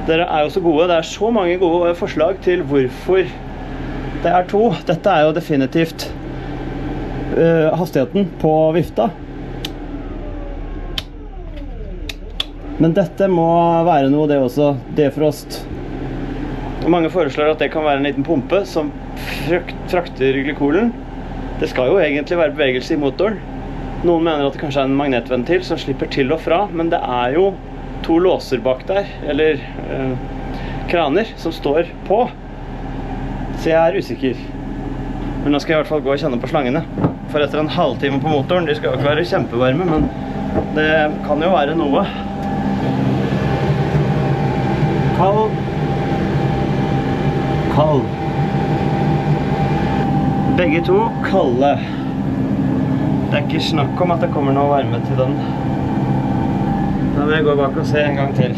Dere er jo så gode. Det er så mange gode forslag til hvorfor det er 2. Dette er jo definitivt hastigheten på vifta. Men dette må være noe det også. Defrost. Mange foreslår at det kan være en liten pumpe som frakter glykolen. Det skal jo egentlig være bevegelse i motoren. Noen mener at det kanskje er en magnetventil som slipper til og fra, men det er jo 2 låser bak der, eller kraner, som står på. Så jeg er usikker. Men nå skal jeg i hvert fall gå og kjenne på slangene. For etter en halvtime på motoren, de skal jo ikke være kjempevarme, men det kan jo være noe. Kald. Kald. Begge 2 kalde. Det er ikke snakk om at det kommer noe varme til den. Da må jeg gå bak og se en gang til.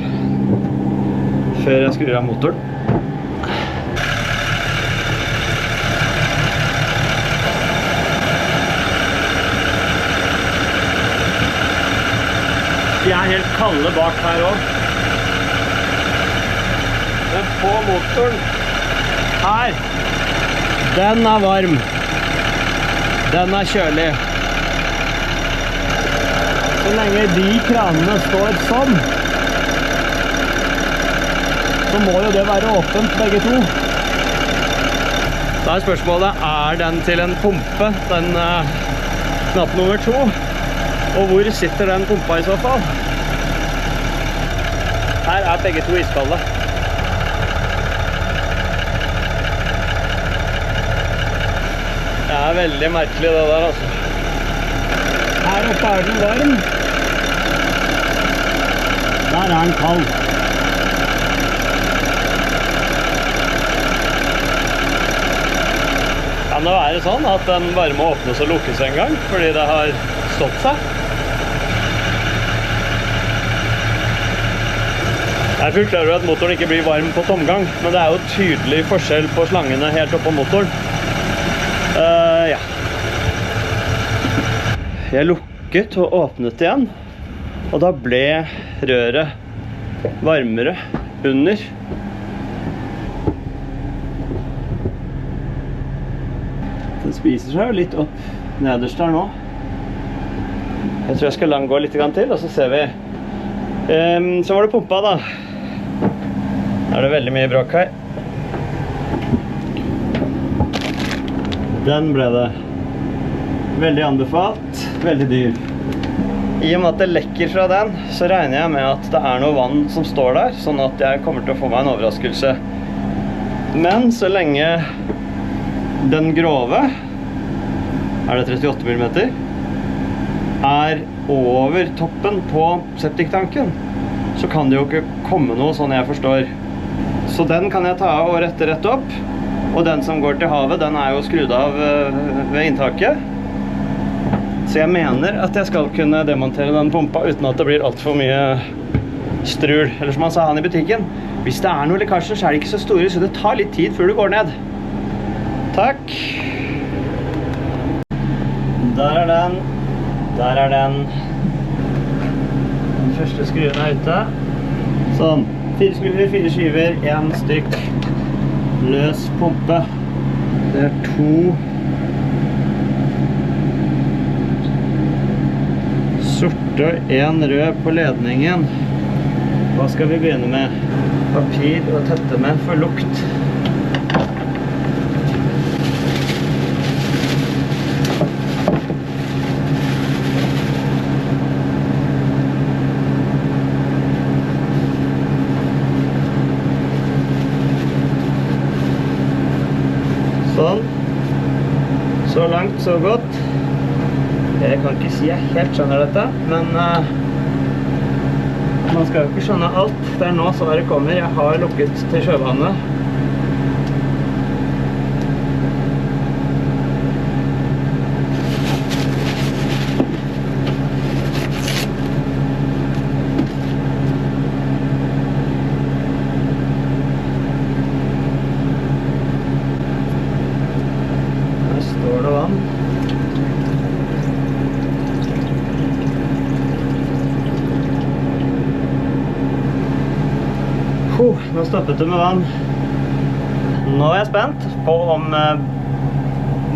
Før jeg skrur av motoren. De er helt kalde bak her også. Men på motoren her, den er varm. Den er kjølig. Så lenge de kranene står sånn, så må jo det være åpent begge to. Da er spørsmålet, er den til en pumpe, den knapp nummer 2? Og hvor sitter den pumpa i så fall? Her er begge to iskalde. Det er veldig merkelig det der, altså. Her oppe er den varm. Der er den kald. Kan det være sånn at den varme åpnes og lukkes en gang, fordi det har stått seg? Jeg er fullt klar over at motoren ikke blir varm på tomgang, men det er jo tydelig forskjell på slangene helt oppe på motoren. Ja. Jeg lukket og åpnet igjen, og da ble røret varmere under. Den spiser seg jo litt opp nederst der nå. Jeg tror jeg skal la den gå litt til, og så ser vi. Så var det pumpa da. Da er det veldig mye bråk her. Den ble det veldig anbefalt, veldig dyr. I og med at det lekker fra den, så regner jeg med at det er noe vann som står der, sånn at jeg kommer til å få meg en overraskelse. Men så lenge den grove, er det 38 mm, er over toppen på septiktanken, så kan det jo ikke komme noe sånn jeg forstår. Så den kan jeg ta av og rette rett opp. Og den som går til havet, den er jo skrudd av ved inntaket. Så jeg mener at jeg skal kunne demontere den pumpa uten at det blir alt for mye strul. Eller som han sa han i butikken, hvis det er noen lekkasjer så er de ikke så store, så det tar litt tid før du går ned. Takk. Der er den. Der er den. Den første skruen er ute. Sånn. 4 skulder, 4 skiver, 1 stykk. Løs pumpe. Det er 2 sorte og 1 rød på ledningen. Hva skal vi begynne med? Papir og tette med for lukt. Sånn. Så langt, så godt. Jeg kan ikke si jeg helt skjønner dette, men man skal jo ikke skjønne alt. Det er nå svaret kommer. Jeg har lukket til sjøvannet. Nå stoppet det med vann. Nå er jeg spent på om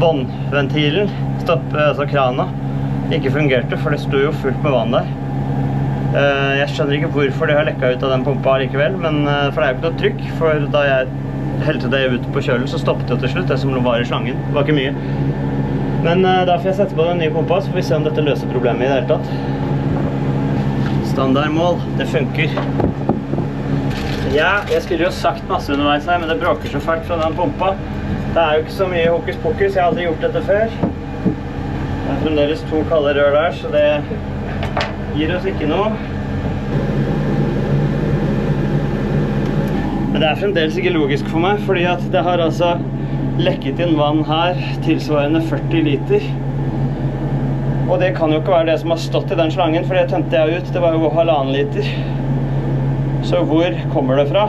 båndventilen, altså krana, ikke fungerte, for det stod jo fullt med vann der. Jeg skjønner ikke hvorfor det har lekket ut av den pumpa likevel, men for det er jo ikke noe trykk, for da jeg helte det ut på kjølen, så stoppet det til slutt, det som var i slangen. Det var ikke mye. Men da får jeg sette på den nye pumpa, så får vi se om dette løser problemet i det hele tatt. Standardmål, det funker. Ja, jeg skulle jo sagt masse underveis her, men det bråker så fælt fra den pumpa. Det er jo ikke så mye hokus pokus, jeg har aldri gjort dette før. Det er fremdeles 2 kalde rør der, så det gir oss ikke noe. Men det er fremdeles ikke logisk for meg, fordi at det har altså lekket inn vann her tilsvarende 40 liter. Og det kan jo ikke være det som har stått i den slangen, for det tømte jeg ut. Det var jo 1,5 liter. Så hvor kommer det fra?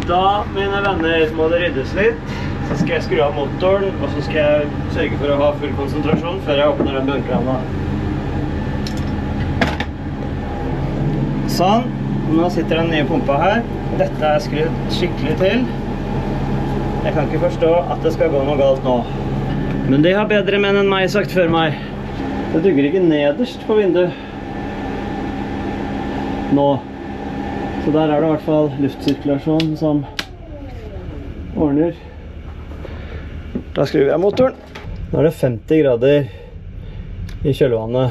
Da, mine venner, må det ryddes litt. Så skal jeg skru av motoren, og så skal jeg sørge for å ha full konsentrasjon før jeg åpner den bunnkrana. Sånn, nå sitter den nye pumpa her. Dette er skrudd skikkelig til. Jeg kan ikke forstå at det skal gå noe galt nå. Men det har bedre menn enn meg sagt før meg. Det dugger ikke nederst på vinduet. Nå. Så der er det i hvert fall luftsirkulasjon som ordner. Da skrur jeg motoren. Nå er det 50 grader i kjølvannet.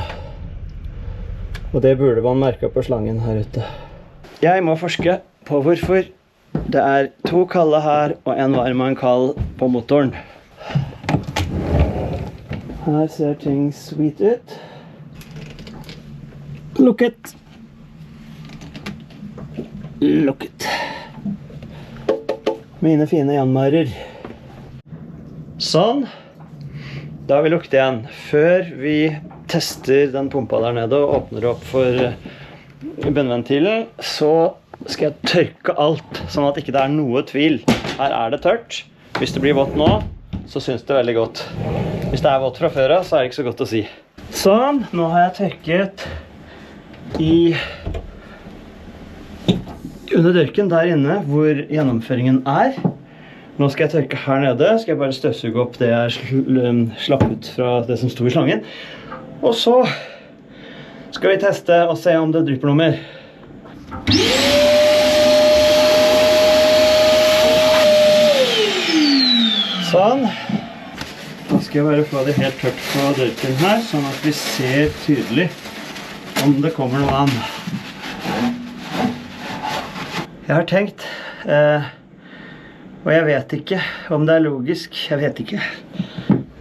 Og det burde man merke på slangen her ute. Jeg må forske på hvorfor det er 2 kalde her og en varm og en kald på motoren. Her ser ting sweet ut. Lukket. Lukket. Mine fine janmarer. Sånn. Da har vi lukket igjen. Før vi tester den pumpa der nede og åpner opp for bunnventilen, så skal jeg tørke alt, sånn at ikke det er noe tvil. Her er det tørt. Hvis det blir vått nå, så synes det veldig godt. Hvis det er vått fra før av, så er det ikke så godt å si. Sånn, nå har jeg tørket under dørken der inne hvor gjennomføringen er. Nå skal jeg tørke her nede, skal jeg bare støvsuge opp det jeg slapp ut fra det som sto i slangen. Og så skal vi teste og se om det drypper noe mer. Sånn. Da skal jeg bare få det helt tørt på dørken her, sånn at vi ser tydelig om det kommer noe vann. Jeg har tenkt, og jeg vet ikke om det er logisk, jeg vet ikke.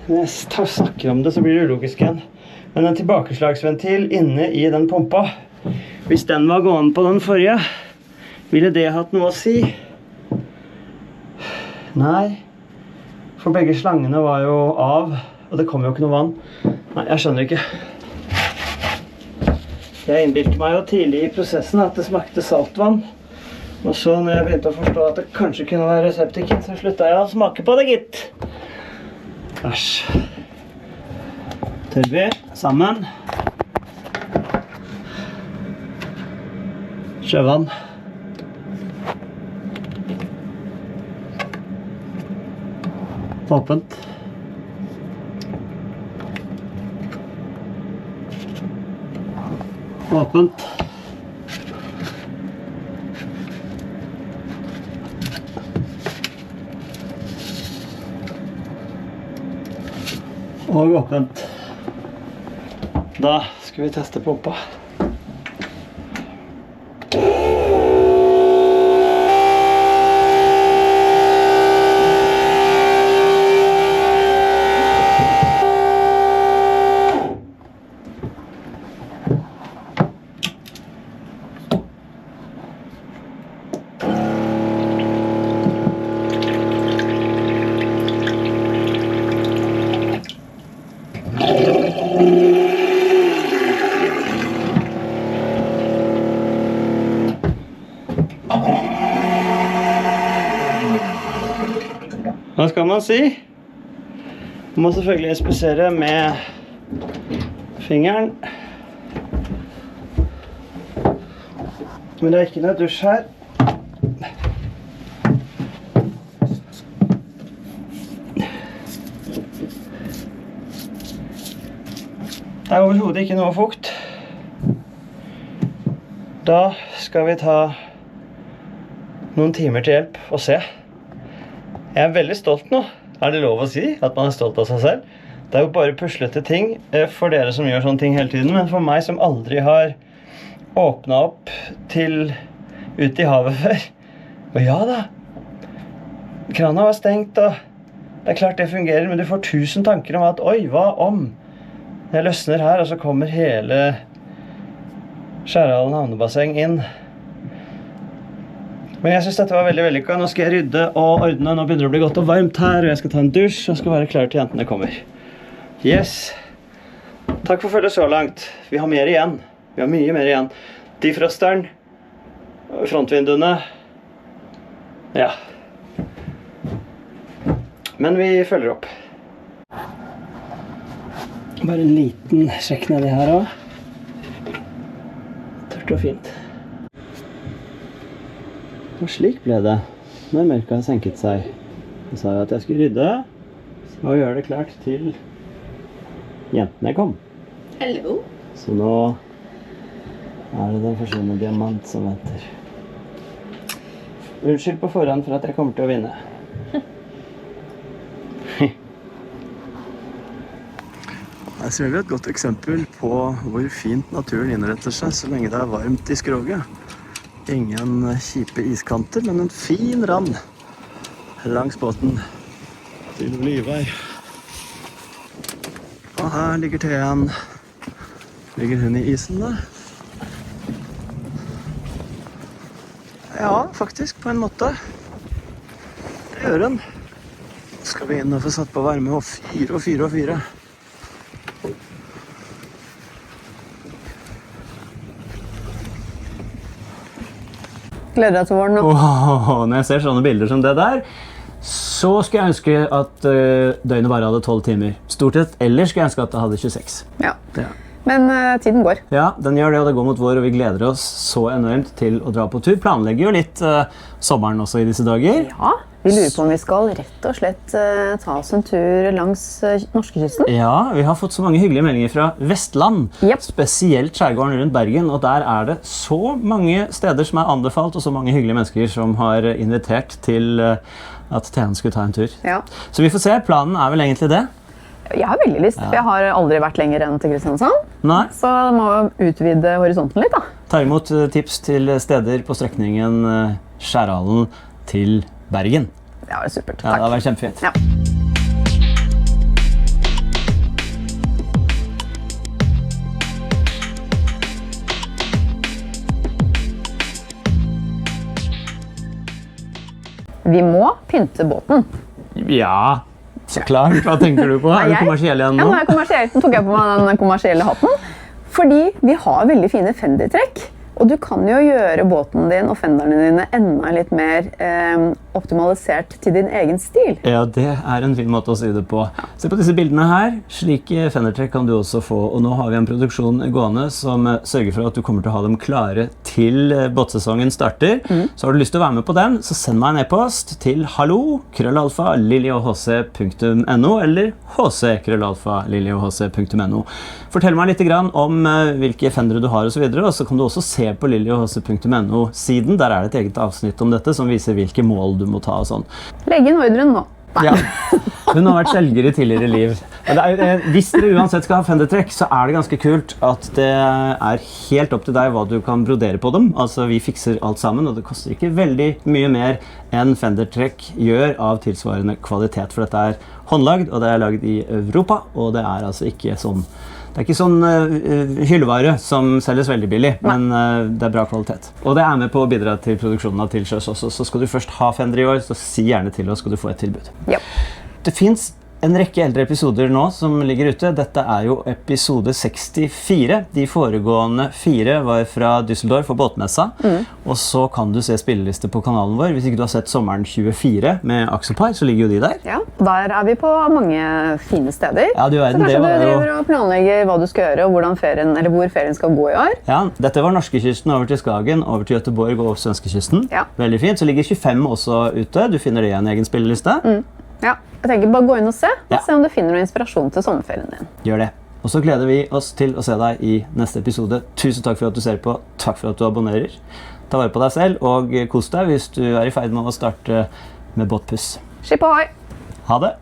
Når jeg snakker om det, så blir det ulogisk igjen. Men en tilbakeslagsventil inne i den pumpa, hvis den var gående på den forrige, ville det hatt noe å si? Nei, for begge slangene var jo av, og det kom jo ikke noe vann. Nei, jeg skjønner ikke. Jeg innbilte meg jo tidlig i prosessen at det smakte saltvann. Og så når jeg begynte å forstå at det kanskje kunne være septiken, så sluttet jeg å smake på det, gitt. Æsj. Tør vi sammen. Sjøvann. Åpent. Åpent. Og åpent. Da skal vi teste pumpa. Hva skal man si? Man må selvfølgelig espesere med fingeren. Men det er ikke noe dusj her. Det er overhodet ikke noe fukt. Da skal vi ta noen timer til hjelp og se. Jeg er veldig stolt nå. Er det lov å si at man er stolt av seg selv? Det er jo bare puslete ting for dere som gjør sånne ting hele tiden, men for meg som aldri har åpnet opp til ut i havet før. Og ja da, krana var stengt, og det er klart det fungerer, men du får 1000 tanker om at oi, hva om? Jeg løsner her, og så kommer hele Skjærhallen havnebasseng inn. Men jeg synes dette var veldig vellykket. Nå skal jeg rydde og ordne. Nå begynner det å bli godt og varmt her, og jeg skal ta en dusj og skal være klar til jentene kommer. Yes. Takk for følget så langt. Vi har mer igjen. Vi har mye mer igjen. Defrosteren, frontvinduene. Ja. Men vi følger opp. Bare en liten sjekk nedi her også. Tørt og fint. Og slik ble det når mørket har senket seg. Jeg sa jo at jeg skulle rydde og gjøre det klart til jentene kom. Hello. Så nå er det den forsvunne diamant som venter. Unnskyld på forhånd for at jeg kommer til å vinne. Her ser vi et godt eksempel på hvor fint naturen innretter seg så lenge det er varmt i skroget. Ingen kjipe iskanter, men en fin rand langs båten til Olivei. Og her ligger Thean. Ligger hun i isen da? Ja, faktisk, på en måte. Det gjør hun. Skal vi inn og få satt på varme og fyre. Gleder deg til våren nå. Når jeg ser sånne bilder som det der, så skulle jeg ønske at døgnet bare hadde 12 timer. Stort sett, eller skulle jeg ønske at det hadde 26. Ja. Men tiden går. Ja, den gjør det, og det går mot vår, og vi gleder oss så enormt til å dra på tur. Planlegger jo litt sommeren også i disse dager. Ja, vi lurer på om vi skal rett og slett ta oss en tur langs norskekysten. Ja, vi har fått så mange hyggelige meldinger fra Vestland, Yep. spesielt skjærgården rundt Bergen, og der er det så mange steder som er anbefalt, og så mange hyggelige mennesker som har invitert til at Thean skulle ta en tur. Ja. Så vi får se, planen er vel egentlig det. Jeg har veldig lyst, for jeg har aldri vært lenger enn til Kristiansand. Nei. Så jeg må utvide horisonten litt da. Ta imot tips til steder på strekningen Skjærhallen til Bergen. Det var supert, Ja, det har takk. vært kjempefint. Ja. Vi må pynte båten. Ja, så klart. Hva tenker du på? Er du jeg? kommersiell igjen Ja, nå? nå er jeg kommersiell. Nå tok jeg på meg den kommersielle hatten. Fordi vi har veldig fine Fendi-trekk. Og du kan jo gjøre båten din og fenderne dine enda litt mer optimalisert til din egen stil. Ja, det er en fin måte å si det på. Se på disse bildene her. Slike fendertrekk kan du også få. Og nå har vi en produksjon gående som sørger for at du kommer til å ha dem klare til båtsesongen starter. Så har du lyst til å være med på den, så send meg en e-post til hallo@liliohc.no eller hc@liliohc.no. Fortell meg litt grann om hvilke fendere du har og så videre, og så kan du også se på liliohc.no-siden. Der er det et eget avsnitt om dette som viser hvilke mål du må ta og sånn. Legg inn ordren nå. Ja. Hun har vært selger i tidligere liv. Hvis dere uansett skal ha fendertrekk, så er det ganske kult at det er helt opp til deg hva du kan brodere på dem. Altså, vi fikser alt sammen, og det koster ikke veldig mye mer enn fendertrekk gjør av tilsvarende kvalitet. For dette er håndlagd, og det er lagd i Europa, og det er altså ikke sånn. Det er ikke sånn hyllevare som selges veldig billig, men det er bra kvalitet. Og det er med på å bidra til produksjonen av til sjøs også. Så skal du først ha fender i år, så si gjerne til oss, skal du få et tilbud. Ja. Det finnes en rekke eldre episoder nå som ligger ute. Dette er jo episode 64. De foregående 4 var fra Düsseldorf og båtmessa. Og så kan du se spilleliste på kanalen vår. Hvis ikke du har sett sommeren 24 med Axopar, så ligger jo de der. Ja, der er vi på mange fine steder. Ja, du Så verden, kanskje det du var jo... driver og planlegger hva du skal gjøre, og hvordan ferien, eller hvor ferien skal gå i år. Ja, dette var norskekysten over til Skagen, over til Göteborg og svenskekysten. Ja. Veldig fint. Så ligger 25 også ute. Du finner det i en egen spilleliste. Ja, jeg tenker bare gå inn og se, Ja. se om du finner noe inspirasjon til sommerferien din. Gjør det. Og så gleder vi oss til å se deg i neste episode. Tusen takk for at du ser på. Takk for at du abonnerer. Ta vare på deg selv, og kos deg hvis du er i ferd med å starte med båtpuss. Skip ohoi! Ha det!